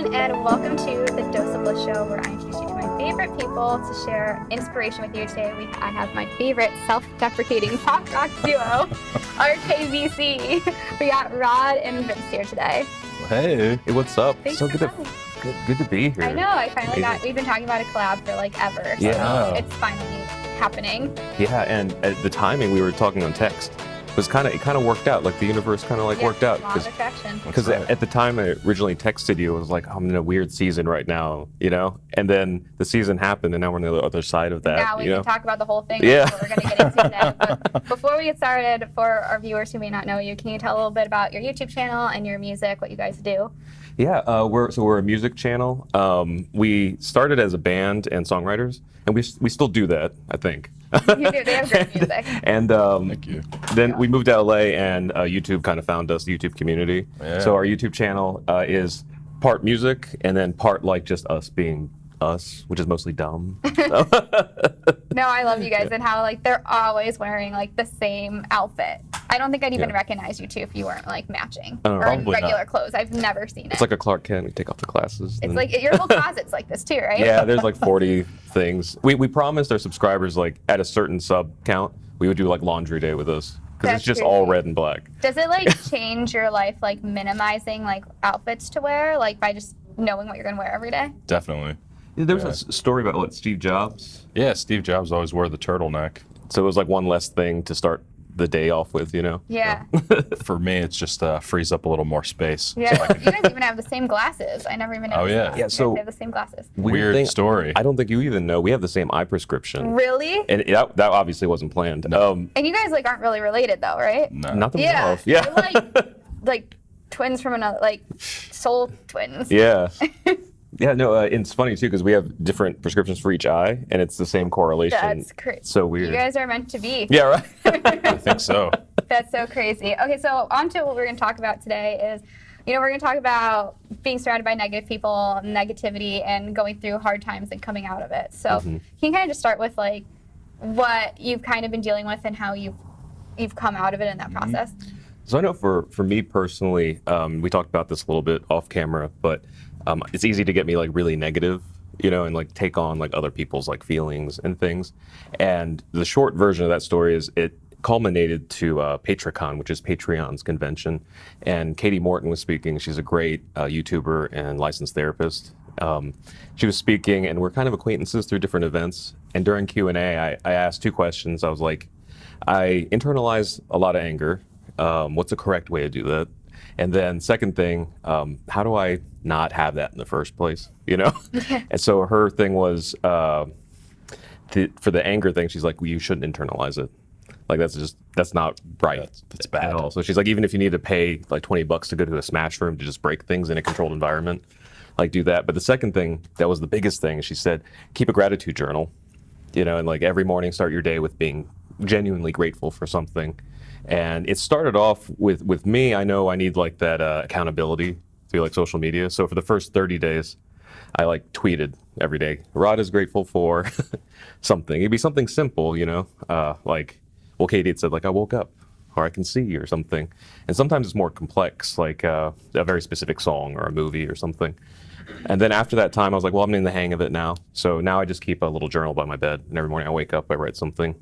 everyone, and welcome to the Dose of Bliss show, where I introduce you to my favorite people to share inspiration with you. Today, I have my favorite self-deprecating pop rock duo, RKVC. We got Rod and Vince here today. Hey, what's up? Thanks so for good coming. good to be here. I know, I finally we've been talking about a collab for like ever, so Yeah. it's finally happening. Yeah, and at the timing we were talking on text was it kind of worked out. Like the universe kind of worked out. Law of attraction. Because at the time I originally texted you, I was like, I'm in a weird season right now, you know? And then the season happened, and now we're on the other side of that. Now we can talk about the whole thing. Yeah. What we're going to get into next. But before we get started, for our viewers who may not know you, can you tell a little bit about your YouTube channel and your music, what you guys do? Yeah, we're a music channel. We started as a band and songwriters, and we still do that, I think. You do. They have great music. And Thank you. then we moved to LA, and YouTube kind of found us, the YouTube community. Yeah. So our YouTube channel is part music and then part like just us being us, which is mostly dumb. No, I love you guys and how like they're always wearing like the same outfit. I don't think I'd even recognize you two if you weren't like matching or in Probably regular not. clothes. I've never seen it. It's like a Clark Kent. We take off the glasses. It's like your whole closet's like this too, right? Yeah, there's like 40 things. We promised our subscribers like at a certain sub count, we would do like laundry day with us. Because That's it's just all crazy. red and black. Does it like change your life, like minimizing like outfits to wear, like by just knowing what you're gonna wear every day? Definitely. There was a story about what, Steve Jobs? Yeah, Steve Jobs always wore the turtleneck. So it was like one less thing to start the day off with, you know? Yeah. For me, it's just frees up a little more space. Yeah. You guys even have the same glasses. I never even noticed yeah. that. Yeah, You so- guys have the same glasses. Weird story. I don't think you even know. We have the same eye prescription. Really? And that obviously wasn't planned. And you guys like aren't really related though, right? No. Not that we know Yeah. of. Yeah. You're like twins from another, like soul twins. Yeah. Yeah, no, it's funny too because we have different prescriptions for each eye, and it's the same correlation. That's crazy. So weird. You guys are meant to be. Yeah, right. I think so. That's so crazy. Okay, so on to what we're going to talk about today is, we're going to talk about being surrounded by negative people, negativity, and going through hard times and coming out of it. So can you kind of just start with like what you've kind of been dealing with and how you've come out of it in that process? So I know for me personally, we talked about this a little bit off camera, but it's easy to get me like really negative, you know, and like take on like other people's like feelings and things. And the short version of that story is it culminated to PatreCon, which is Patreon's convention. And Katie Morton was speaking. She's a great YouTuber and licensed therapist. She was speaking, and we're kind of acquaintances through different events. And during Q&A, I asked two questions. I was like, I internalize a lot of anger. What's the correct way to do that? And then second thing, how do I not have that in the first place, you know? And so her thing was, for the anger thing, she's like, well, you shouldn't internalize it. Like that's not right. That's bad. At all. So she's like, even if you need to pay like $20 to go to a smash room to just break things in a controlled environment, like do that. But the second thing, that was the biggest thing, she said, keep a gratitude journal, you know, and like every morning start your day with being genuinely grateful for something. And it started off with me. I know I need like that accountability through like social media. So for the first 30 days, I like tweeted every day. Rod is grateful for something. It'd be something simple, you know, like, well, Katie had said like I woke up, or I can see, or something. And sometimes it's more complex, like a very specific song or a movie or something. And then after that time, I was like, well, I'm in the hang of it now. So now I just keep a little journal by my bed, and every morning I wake up, I write something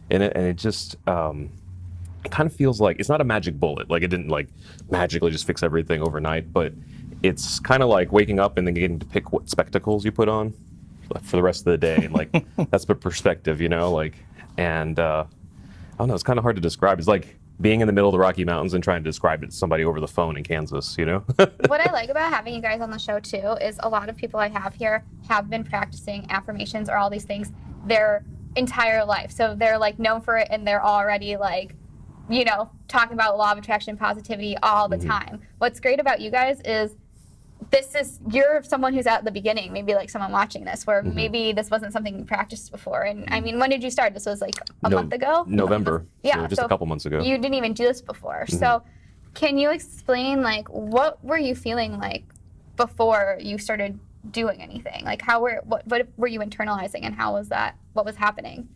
in it, and it just. It kind of feels like it's not a magic bullet. Like it didn't like magically just fix everything overnight, but it's kind of like waking up and then getting to pick what spectacles you put on for the rest of the day. And like, that's the perspective, you know, like, and I don't know, it's kind of hard to describe. It's like being in the middle of the Rocky Mountains and trying to describe it to somebody over the phone in Kansas, you know? What I like about having you guys on the show too is a lot of people I have here have been practicing affirmations or all these things their entire life. So they're like known for it and they're already like, you know, talking about law of attraction, positivity all the time. What's great about you guys is you're someone who's at the beginning, maybe like someone watching this, where maybe this wasn't something you practiced before. And I mean, when did you start? This was like a month ago? November. Yeah. So just a couple months ago. You didn't even do this before. So can you explain like, what were you feeling like before you started doing anything? Like what were you internalizing and how was that, what was happening?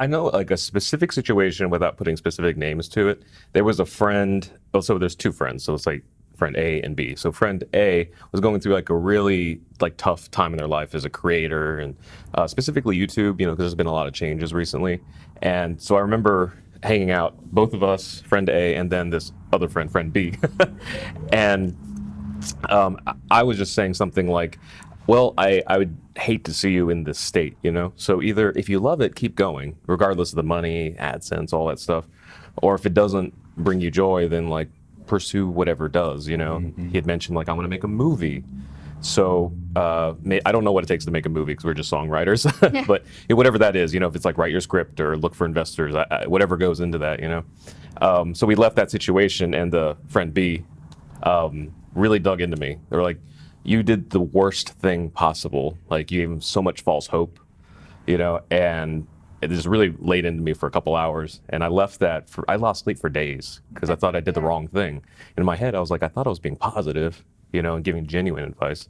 I know like a specific situation without putting specific names to it. There was a friend, so there's two friends, so it's like friend A and B. So friend A was going through like a really like tough time in their life as a creator, and specifically YouTube, because there's been a lot of changes recently. And so I remember hanging out, both of us, friend A, and then this other friend, friend B. And I was just saying something like, well, I would hate to see you in this state, So either if you love it, keep going, regardless of the money, AdSense, all that stuff. Or if it doesn't bring you joy, then like pursue whatever does, He had mentioned like, I want to make a movie. So I don't know what it takes to make a movie because we're just songwriters, but whatever that is, if it's like write your script or look for investors, whatever goes into that, So we left that situation, and the friend B really dug into me. They were like, you did the worst thing possible. Like you gave him so much false hope, and it just really laid into me for a couple hours. And I left that I lost sleep for days because I thought I did the wrong thing. And in my head, I was like, I thought I was being positive, and giving genuine advice.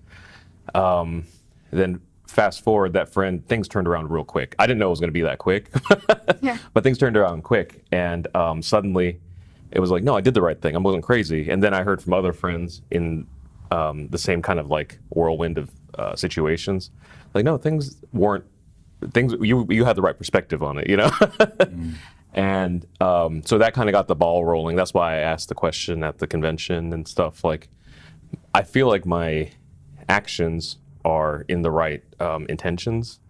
Then fast forward, that friend, things turned around real quick. I didn't know it was going to be that quick, but things turned around quick. And suddenly it was like, no, I did the right thing. I wasn't crazy. And then I heard from other friends in the same kind of like whirlwind of situations, like, no, things weren't things. You had the right perspective on it, And so that kind of got the ball rolling. That's why I asked the question at the convention and stuff. Like, I feel like my actions are in the right intentions.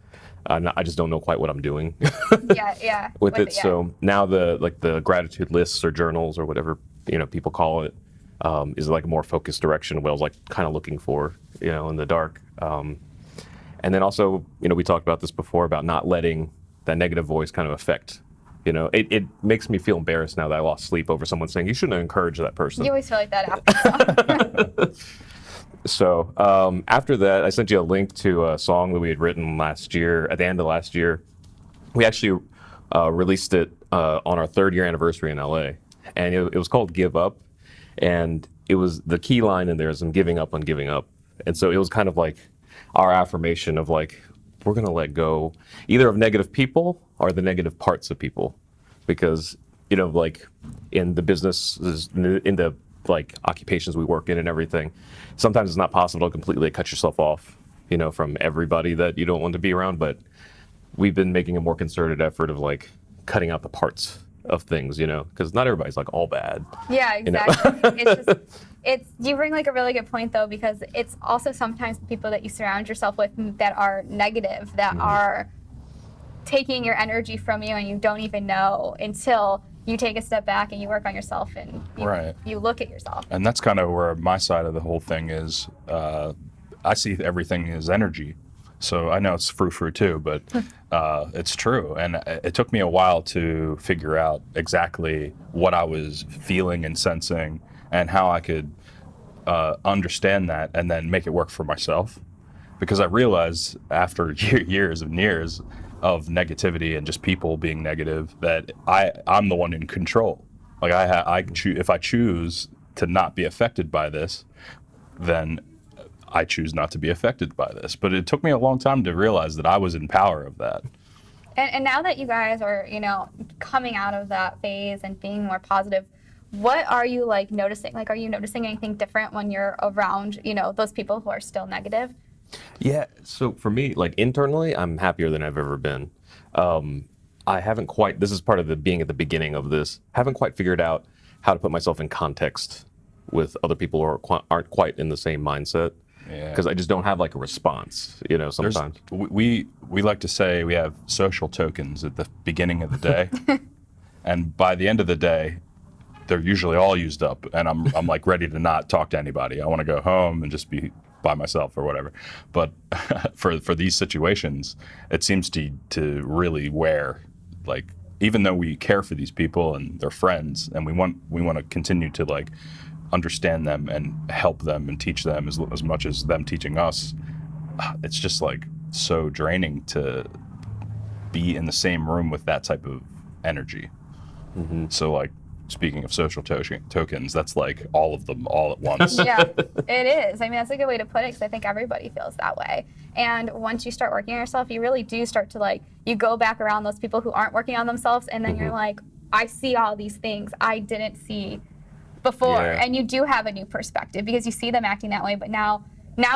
I just don't know quite what I'm doing. with it. So now the gratitude lists or journals or whatever people call it is like a more focused direction of what I was like kind of looking for in the dark. And then also we talked about this before about not letting that negative voice kind of affect. It makes me feel embarrassed now that I lost sleep over someone saying you shouldn't encourage that person. You always feel like that after. So after that, I sent you a link to a song that we had written last year. At the end of last year, we actually released it on our 3rd year anniversary in LA, and it was called "Give Up," and it was the key line in there is "I'm giving up on giving up," and so it was kind of like our affirmation of like we're gonna let go either of negative people or the negative parts of people, because like in the businesses, in the like occupations we work in and everything, sometimes it's not possible to completely cut yourself off, from everybody that you don't want to be around. But we've been making a more concerted effort of like cutting out the parts of things, because not everybody's like all bad. Yeah, exactly. You bring like a really good point though, because it's also sometimes the people that you surround yourself with that are negative, that are taking your energy from you, and you don't even know until you take a step back and you work on yourself and you look at yourself. And that's kind of where my side of the whole thing is. I see everything as energy. So I know it's frou-frou too, but it's true. And it took me a while to figure out exactly what I was feeling and sensing and how I could understand that and then make it work for myself. Because I realized after years and years of negativity and just people being negative that I'm the one in control. Like if I choose to not be affected by this, then I choose not to be affected by this. But it took me a long time to realize that I was in power of that. And now that you guys are, coming out of that phase and being more positive, what are you like noticing? Like, are you noticing anything different when you're around, those people who are still negative? Yeah. So for me, like internally, I'm happier than I've ever been. I haven't quite, this is part of the being at the beginning of this, haven't quite figured out how to put myself in context with other people who aren't quite in the same mindset. Because I just don't have like a response, sometimes. We like to say we have social tokens at the beginning of the day. And by the end of the day, they're usually all used up. And I'm like ready to not talk to anybody. I want to go home and just be by myself or whatever. But for these situations, it seems to really wear, like, even though we care for these people and they're friends and we want to continue to like understand them and help them and teach them as much as them teaching us, it's just like so draining to be in the same room with that type of energy. So like, speaking of social tokens, that's like all of them all at once. Yeah, it is. I mean, that's a good way to put it, because I think everybody feels that way. And once you start working on yourself, you really do start to like, you go back around those people who aren't working on themselves, and then you're like, I see all these things I didn't see before. Yeah. And you do have a new perspective because you see them acting that way, but now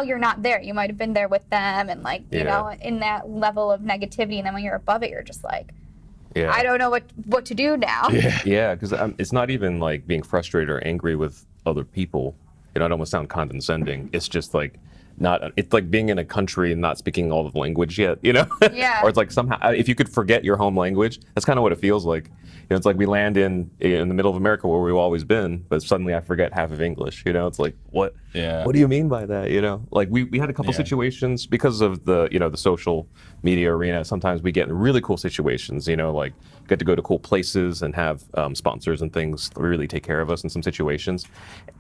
you're not there. You might have been there with them and like, you know, in that level of negativity. And then when you're above it, you're just like, I don't know what to do now. Yeah, because it's not even like being frustrated or angry with other people. You know, I don't want to sound condescending. It's just like it's like being in a country and not speaking all of the language yet, you know? Yeah. Or it's like somehow, if you could forget your home language, that's kind of what it feels like. You know, it's like we land in the middle of America where we've always been, but suddenly I forget half of English, you know? It's like, what? Yeah. What do you mean by that, you know? Like we had a couple situations because of the, you know, the social media arena. Sometimes we get in really cool situations, you know, like get to go to cool places and have sponsors and things really take care of us in some situations.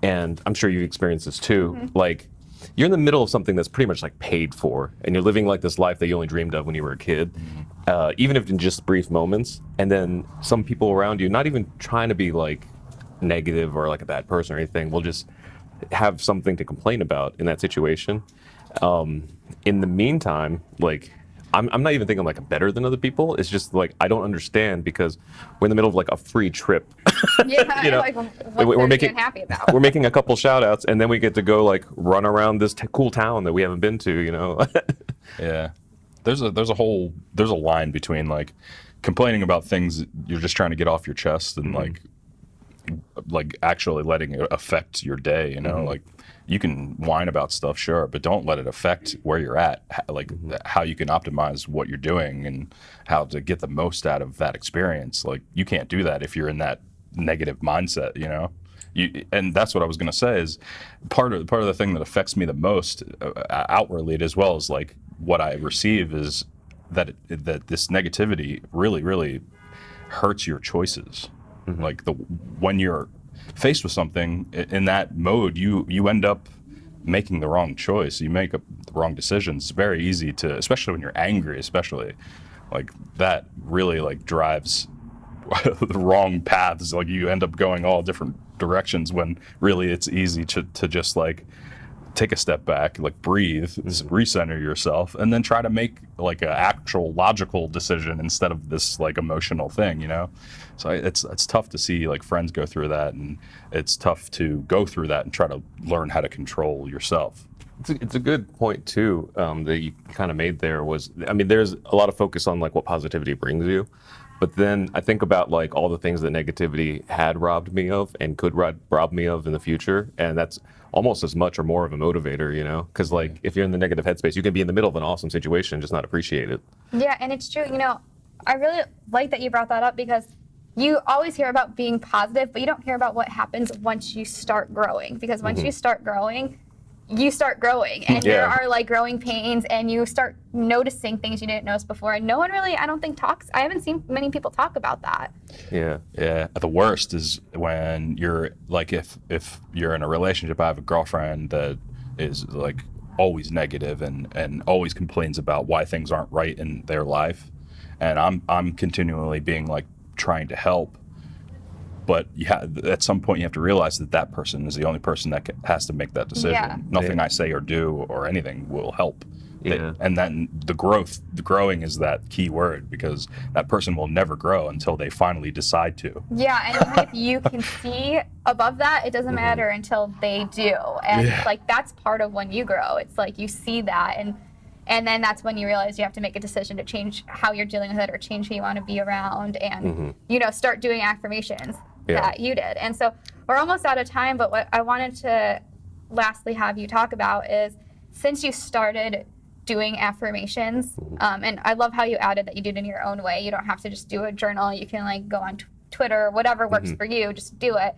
And I'm sure you've experienced this too. Like, you're in the middle of something that's pretty much like paid for, and you're living like this life that you only dreamed of when you were a kid, even if in just brief moments. And then some people around you, not even trying to be like negative or like a bad person or anything, will just have something to complain about in that situation. In the meantime, like I'm not even thinking like I'm better than other people. It's just like I don't understand because we're in the middle of like a free trip. Yeah, You know, like we're making happy about. we're making a couple shout outs and then we get to go like run around this cool town that we haven't been to, you know. Yeah, there's a line between like complaining about things you're just trying to get off your chest and like actually letting it affect your day, you know. Like you can whine about stuff, sure, but don't let it affect where you're at, like how you can optimize what you're doing and how to get the most out of that experience. Like you can't do that if you're in that negative mindset, you know. And that's what I was going to say is part of the thing that affects me the most outwardly as well as like what I receive is that this negativity really, really hurts your choices. Like when you're faced with something in that mode, you end up making the wrong choice. You make the wrong decisions. It's very easy to, especially when you're angry, especially like that really like drives the wrong paths. Like you end up going all different directions when really it's easy to just like take a step back, like breathe, recenter yourself, and then try to make like an actual logical decision instead of this like emotional thing, you know? So it's tough to see like friends go through that, and it's tough to go through that and try to learn how to control yourself. It's a good point too that you kind of made there was, I mean, there's a lot of focus on like what positivity brings you, but then I think about like all the things that negativity had robbed me of and could rob me of in the future, and that's almost as much or more of a motivator, you know, because like if you're in the negative headspace, you can be in the middle of an awesome situation and just not appreciate it. Yeah, and it's true. You know, I really like that you brought that up because you always hear about being positive, but you don't hear about what happens once you start growing. Because once you start growing, and there are like growing pains, and you start noticing things you didn't notice before. And no one really, I don't think I haven't seen many people talk about that. Yeah. The worst is when you're like, if you're in a relationship. I have a girlfriend that is like always negative and always complains about why things aren't right in their life, and I'm continually being like trying to help. But at some point you have to realize that person is the only person that has to make that decision. Yeah. Nothing I say or do or anything will help. Yeah. And then the growing is that key word, because that person will never grow until they finally decide to. Yeah, and even if you can see above that, it doesn't matter until they do. And it's like that's part of when you grow. It's like you see that, and then that's when you realize you have to make a decision to change how you're dealing with it or change who you want to be around, and you know, start doing affirmations that you did. And so we're almost out of time, but what I wanted to lastly have you talk about is, since you started doing affirmations, and I love how you added that you did it in your own way. You don't have to just do a journal. You can like go on Twitter, whatever works for you, just do it.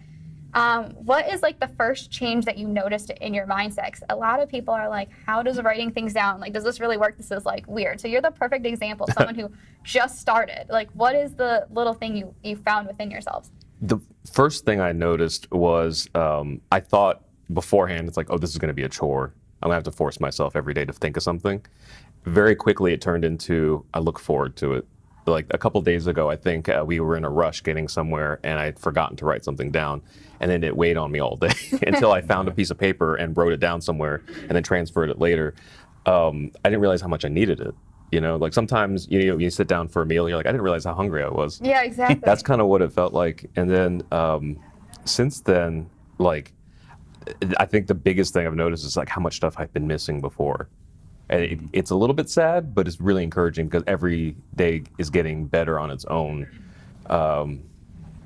What is like the first change that you noticed in your mindset? 'Cause a lot of people are like, how does writing things down, like, does this really work? This is like weird. So you're the perfect example, someone who just started. Like, what is the little thing you found within yourselves? The first thing I noticed was I thought beforehand, it's like, oh, this is going to be a chore. I'm going to have to force myself every day to think of something. Very quickly, it turned into, I look forward to it. Like a couple days ago, I think we were in a rush getting somewhere, and I'd forgotten to write something down. And then it weighed on me all day until I found a piece of paper and wrote it down somewhere and then transferred it later. I didn't realize how much I needed it. You know, like sometimes you sit down for a meal, you're like, I didn't realize how hungry I was. Yeah, exactly. That's kind of what it felt like. And then since then, like, I think the biggest thing I've noticed is like how much stuff I've been missing before. And it's a little bit sad, but it's really encouraging because every day is getting better on its own. And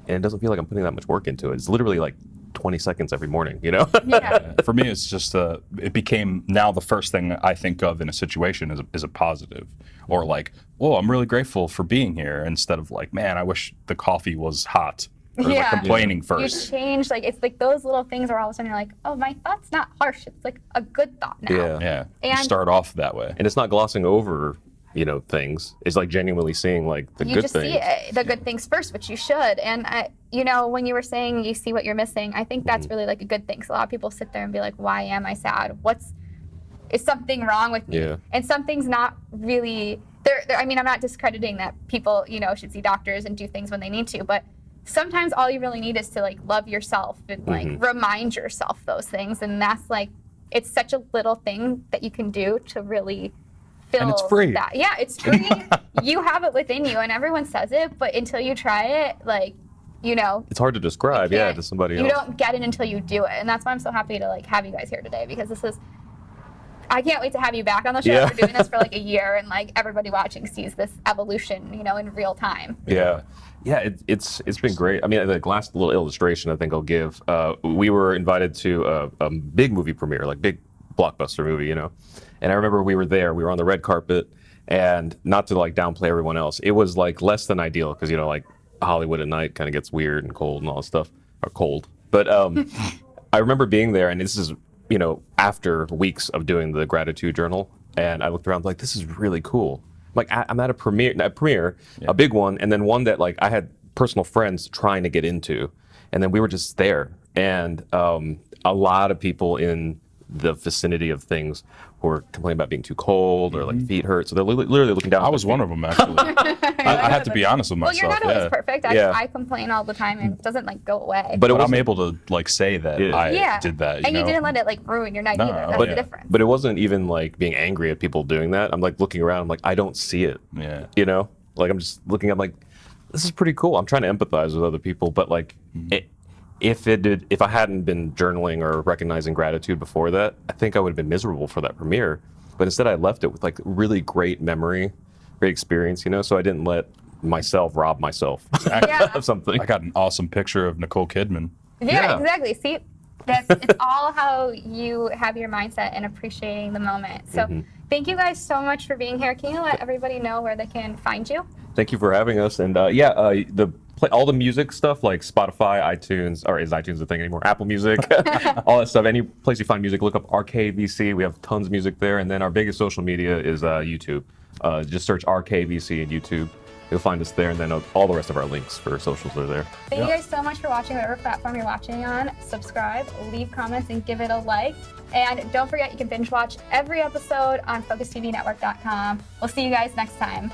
it doesn't feel like I'm putting that much work into it. It's literally like 20 seconds every morning, you know? Yeah. For me, it's just it became now the first thing I think of in a situation is a positive, or like, oh, I'm really grateful for being here, instead of like, man, I wish the coffee was hot, or like Yeah. complaining You first. change, like, it's like those little things where all of a sudden you're like, oh, my thought's not harsh. It's like a good thought now. Yeah. Yeah, you And- start off that way. And it's not glossing over, you know, things. It's like genuinely seeing like the You good just things. see it, the good things first, which you should. And you know, when you were saying you see what you're missing, I think that's really like a good thing. So a lot of people sit there and be like, why am I sad? Is something wrong with me? Yeah. And something's not really there. I mean, I'm not discrediting that people, you know, should see doctors and do things when they need to, but sometimes all you really need is to like love yourself and like remind yourself those things. And that's like, it's such a little thing that you can do to really feel And it's free. that. Yeah, it's free. You have it within you, and everyone says it, but until you try it, like, you know, It's hard to describe, you yeah, can't- to somebody you else. don't get it until you do it. And that's why I'm so happy to like have you guys here today, because I can't wait to have you back on the show. Yeah. We're doing this for like a year, and like everybody watching sees this evolution, you know, in real time. Yeah. Yeah, it's been great. I mean, the last little illustration I think I'll give, we were invited to a big movie premiere, like big blockbuster movie, you know. And I remember we were there, we were on the red carpet, and not to like downplay everyone else, it was like less than ideal because, you know, like Hollywood at night kind of gets weird and cold and all that stuff, or cold. But I remember being there, and this is, you know, after weeks of doing the gratitude journal, and I looked around like, this is really cool. Like I'm at a premiere, a big one, and then one that like I had personal friends trying to get into, and then we were just there, and a lot of people in the vicinity of things were complaining about being too cold or like feet hurt, so they're literally looking down. I was one of them, actually. I have to be honest with Well, myself. you're not always perfect. Yeah. I complain all the time, and it doesn't like go away. But it But I'm wasn't, able to like say that Yeah. I did that. and know? you didn't let it like ruin your night No, either. That's but- the difference. but it wasn't even like being angry at people doing that. I'm like looking around, I'm like, I don't see it. Yeah. You know, like I'm just looking, I'm like, this is pretty cool. I'm trying to empathize with other people, but like, if I hadn't been journaling or recognizing gratitude before that, I think I would have been miserable for that premiere. But instead, I left it with like really great memory, great experience, you know. So I didn't let myself rob myself Yeah. of something. I got an awesome picture of Nicole Kidman. Yeah, exactly. See, it's all how you have your mindset and appreciating the moment. So thank you guys so much for being here. Can you let everybody know where they can find you? Thank you for having us. And all the music stuff like Spotify, iTunes, or is iTunes a thing anymore? Apple Music, all that stuff. Any place you find music, look up RKVC. We have tons of music there. And then our biggest social media is YouTube. Just search RKVC in YouTube. You'll find us there. And then all the rest of our links for socials are there. Thank you guys so much for watching, whatever platform you're watching on. Subscribe, leave comments, and give it a like. And don't forget, you can binge watch every episode on FocusTVNetwork.com. We'll see you guys next time.